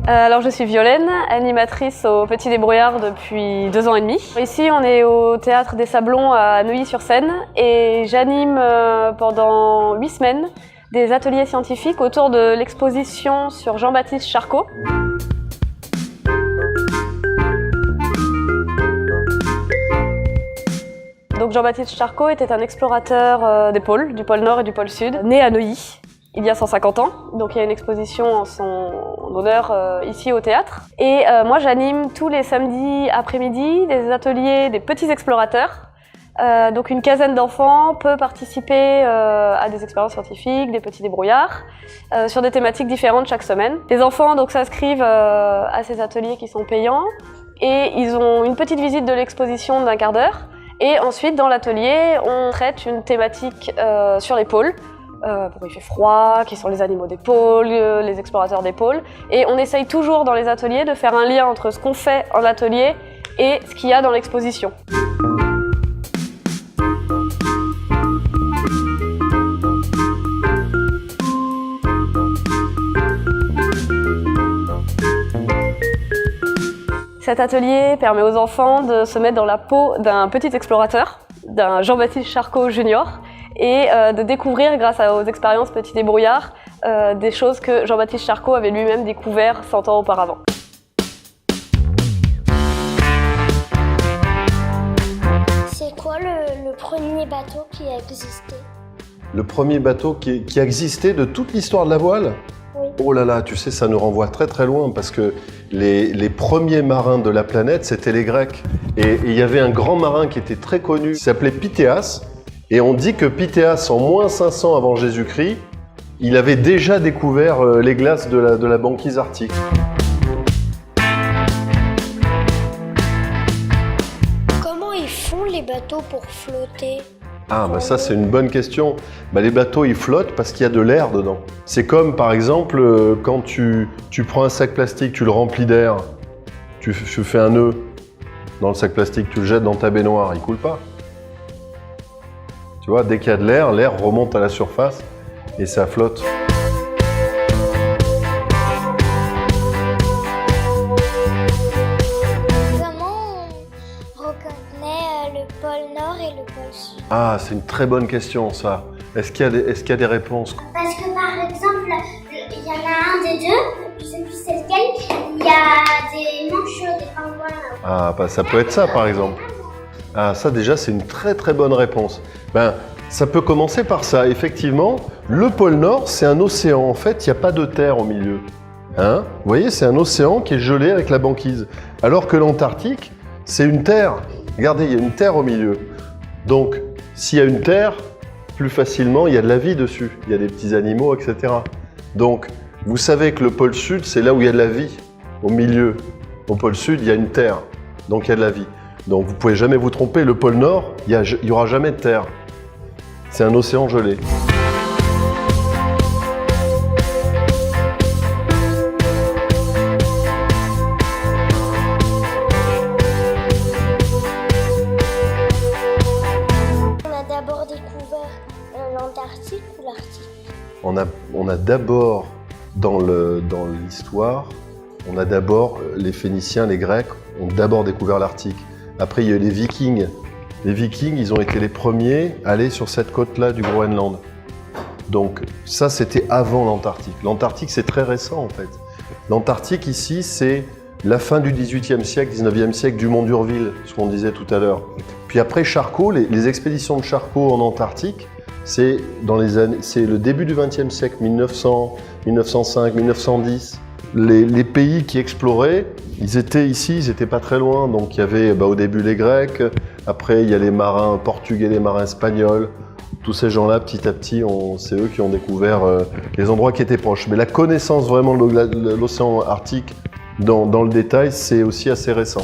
Alors je suis Violaine, animatrice au Petit Débrouillard depuis 2 ans et demi. Ici on est au Théâtre des Sablons à Neuilly-sur-Seine et j'anime pendant 8 semaines des ateliers scientifiques autour de l'exposition sur Jean-Baptiste Charcot. Donc Jean-Baptiste Charcot était un explorateur des pôles, du pôle Nord et du pôle Sud, né à Neuilly il y a 150 ans. Donc il y a une exposition en son honneur ici au théâtre. Et moi j'anime tous les samedis après-midi des ateliers des petits explorateurs. Donc une quinzaine d'enfants peut participer à des expériences scientifiques, des petits débrouillards, sur des thématiques différentes chaque semaine. Les enfants donc s'inscrivent à ces ateliers qui sont payants et ils ont une petite visite de l'exposition d'1 quart d'heure. Et ensuite dans l'atelier on traite une thématique sur les pôles. Pourquoi il fait froid, qui sont les animaux des pôles, les explorateurs des pôles. Et on essaye toujours dans les ateliers de faire un lien entre ce qu'on fait en atelier et ce qu'il y a dans l'exposition. Cet atelier permet aux enfants de se mettre dans la peau d'un petit explorateur, d'un Jean-Baptiste Charcot Junior, et de découvrir, grâce aux expériences Petit Débrouillard, des choses que Jean-Baptiste Charcot avait lui-même découvert 100 ans auparavant. C'est quoi le premier bateau qui a existé? Le premier bateau qui a existé de toute l'histoire de la voile? Oui. Oh là là, tu sais, ça nous renvoie très très loin parce que les premiers marins de la planète, c'était les Grecs. Et il y avait un grand marin qui était très connu, qui s'appelait Pythéas. Et on dit que Pythéas, en moins 500 avant Jésus-Christ, il avait déjà découvert les glaces de la banquise arctique. Comment ils font les bateaux pour flotter? Ah, bah ça c'est une bonne question. Bah, les bateaux ils flottent parce qu'il y a de l'air dedans. C'est comme par exemple quand tu prends un sac plastique, tu le remplis d'air, tu fais un nœud dans le sac plastique, tu le jettes dans ta baignoire, il coule pas. Tu vois, dès qu'il y a de l'air, l'air remonte à la surface et ça flotte. Comment on reconnaît le pôle Nord et le pôle Sud? Ah, c'est une très bonne question ça. Est-ce qu'il y a des réponses? Parce que par exemple, il y en a un des deux, je sais plus c'est lequel, il y a des manchots, des pingouins. Ah, bah, ça peut être ça par exemple. Ah, ça déjà c'est une très très bonne réponse. Ben, ça peut commencer par ça. Effectivement, le pôle Nord c'est un océan. En fait, il n'y a pas de terre au milieu. Hein? Vous voyez, c'est un océan qui est gelé avec la banquise. Alors que l'Antarctique, c'est une terre. Regardez, il y a une terre au milieu. Donc, s'il y a une terre, plus facilement, il y a de la vie dessus. Il y a des petits animaux, etc. Donc, vous savez que le pôle Sud, c'est là où il y a de la vie. Au milieu. Au pôle Sud, il y a une terre. Donc, il y a de la vie. Donc vous ne pouvez jamais vous tromper, le pôle Nord, il n'y aura jamais de terre. C'est un océan gelé. On a d'abord découvert l'Antarctique ou l'Arctique? On a d'abord, dans l'histoire, on a d'abord, les Phéniciens, les Grecs, ont d'abord découvert l'Arctique. Après, il y a eu les Vikings. Les Vikings, ils ont été les premiers à aller sur cette côte-là du Groenland. Donc ça, c'était avant l'Antarctique. L'Antarctique, c'est très récent en fait. L'Antarctique ici, c'est la fin du XVIIIe siècle, XIXe siècle, du Mont d'Urville, ce qu'on disait tout à l'heure. Puis après Charcot, les expéditions de Charcot en Antarctique, c'est le début du XXe siècle, 1900, 1905, 1910. Les pays qui exploraient, ils étaient ici, ils n'étaient pas très loin. Donc il y avait au début les Grecs, après il y a les marins portugais, les marins espagnols. Tous ces gens-là, petit à petit, c'est eux qui ont découvert les endroits qui étaient proches. Mais la connaissance vraiment de l'océan Arctique dans le détail, c'est aussi assez récent.